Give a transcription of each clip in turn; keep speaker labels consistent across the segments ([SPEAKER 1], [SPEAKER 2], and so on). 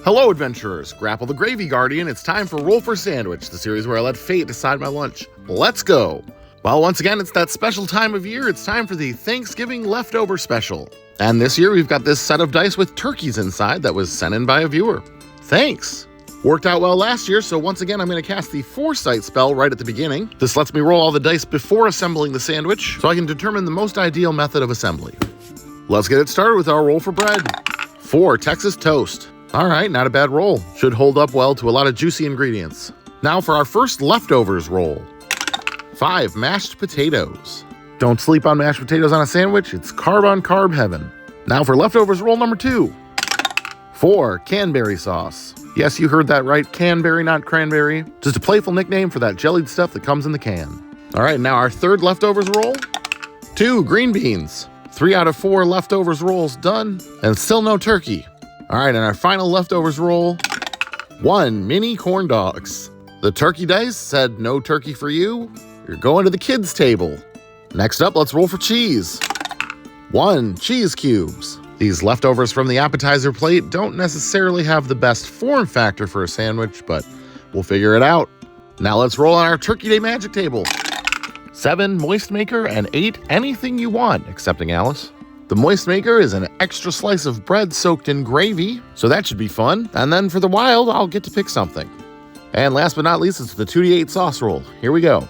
[SPEAKER 1] Hello, adventurers! Grapple the Gravy Guardian. It's time for Roll for Sandwich, the series where I let fate decide my lunch. Let's go! Well, once again, it's that special time of year. It's time for the Thanksgiving Leftover Special. And this year, we've got this set of dice with turkeys inside that was sent in by a viewer. Thanks! Worked out well last year, so once again, I'm going to cast the Foresight spell right at the beginning. This lets me roll all the dice before assembling the sandwich, so I can determine the most ideal method of assembly. Let's get it started with our roll for bread. 4 Texas toast. All right, not a bad roll. Should hold up well to a lot of juicy ingredients. Now for our first leftovers roll. 5 mashed potatoes. Don't sleep on mashed potatoes on a sandwich. It's carb on carb heaven. Now for leftovers roll number 2. 4 canberry sauce. Yes, you heard that right. Canberry, not cranberry. Just a playful nickname for that jellied stuff that comes in the can. All right, now our third leftovers roll. 2 green beans. 3 out of 4 leftovers rolls done, and still no turkey. All right, and our final leftovers roll, 1 mini corn dogs. The turkey dice said no turkey for you. You're going to the kids' table. Next up, let's roll for cheese. 1 cheese cubes. These leftovers from the appetizer plate don't necessarily have the best form factor for a sandwich, but we'll figure it out. Now let's roll on our Turkey Day magic table. 7 moist maker and 8 anything you want, excepting Alice. The moist maker is an extra slice of bread soaked in gravy, so that should be fun. And then for the wild, I'll get to pick something. And last but not least, it's the 2d8 sauce roll. Here we go.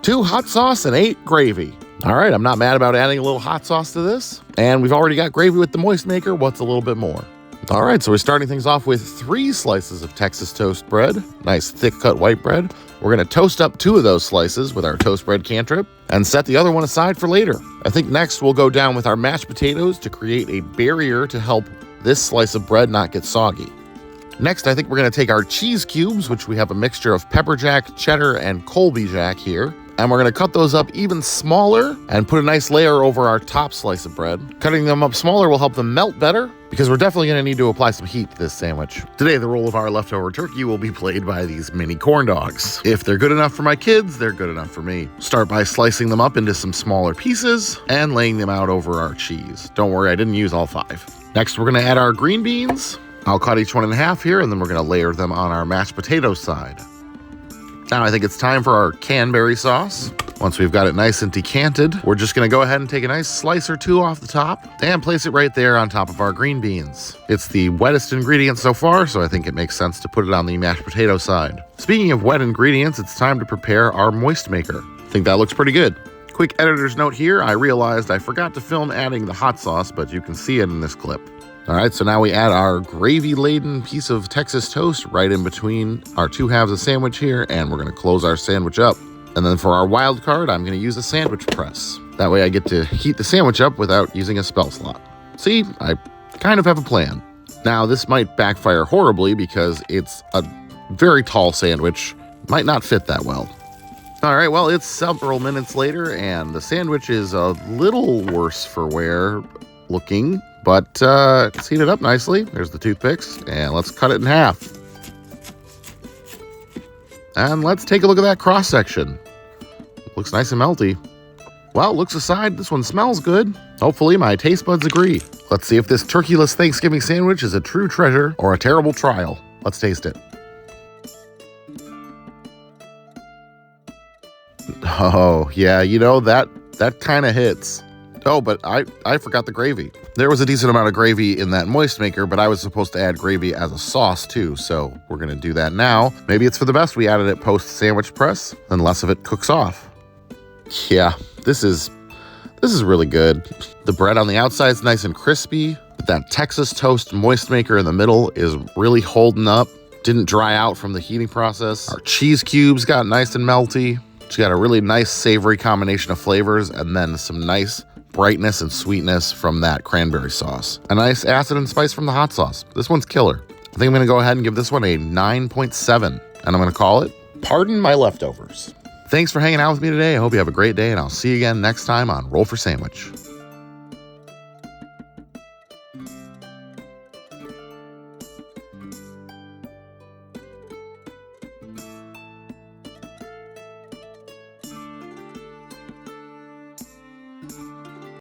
[SPEAKER 1] 2 hot sauce and 8 gravy. All right, I'm not mad about adding a little hot sauce to this. And we've already got gravy with the moist maker. What's a little bit more? All right, so we're starting things off with 3 slices of Texas toast bread. Nice thick cut white bread. We're gonna toast up 2 of those slices with our toast bread cantrip and set the other one aside for later. I think next we'll go down with our mashed potatoes to create a barrier to help this slice of bread not get soggy. Next, I think we're gonna take our cheese cubes, which we have a mixture of pepper jack, cheddar, and Colby jack here. And we're gonna cut those up even smaller and put a nice layer over our top slice of bread. Cutting them up smaller will help them melt better because we're definitely gonna need to apply some heat to this sandwich. Today, the role of our leftover turkey will be played by these mini corn dogs. If they're good enough for my kids, they're good enough for me. Start by slicing them up into some smaller pieces and laying them out over our cheese. Don't worry, I didn't use all 5. Next, we're gonna add our green beans. I'll cut each one in half here, and then we're gonna layer them on our mashed potato side. Now I think it's time for our canberry sauce. Once we've got it nice and decanted, we're just gonna go ahead and take a nice slice or 2 off the top and place it right there on top of our green beans. It's the wettest ingredient so far, so I think it makes sense to put it on the mashed potato side. Speaking of wet ingredients, it's time to prepare our moist maker. I think that looks pretty good. Quick editor's note here, I realized I forgot to film adding the hot sauce, but you can see it in this clip. All right, so now we add our gravy-laden piece of Texas toast right in between our 2 halves of sandwich here, and we're gonna close our sandwich up. And then for our wild card, I'm gonna use a sandwich press. That way I get to heat the sandwich up without using a spell slot. See, I kind of have a plan. Now, this might backfire horribly because it's a very tall sandwich. Might not fit that well. All right, well, it's several minutes later, and the sandwich is a little worse for wear looking, but it's heated up nicely. There's the toothpicks, and let's cut it in half. And let's take a look at that cross-section. Looks nice and melty. Well, looks aside, this one smells good. Hopefully my taste buds agree. Let's see if this turkeyless Thanksgiving sandwich is a true treasure or a terrible trial. Let's taste it. Oh, yeah, you know, that kind of hits. Oh, but I forgot the gravy. There was a decent amount of gravy in that moist maker, but I was supposed to add gravy as a sauce too, so we're gonna do that now. Maybe it's for the best we added it post-sandwich press, and less of it cooks off. Yeah, this is really good. The bread on the outside is nice and crispy, but that Texas toast moist maker in the middle is really holding up. Didn't dry out from the heating process. Our cheese cubes got nice and melty. It's got a really nice savory combination of flavors, and then some nice brightness and sweetness from that cranberry sauce. A nice acid and spice from the hot sauce. This one's killer. I think I'm gonna go ahead and give this one a 9.7, and I'm gonna call it Pardon My Leftovers. Thanks for hanging out with me today. I hope you have a great day, and I'll see you again next time on Roll for Sandwich.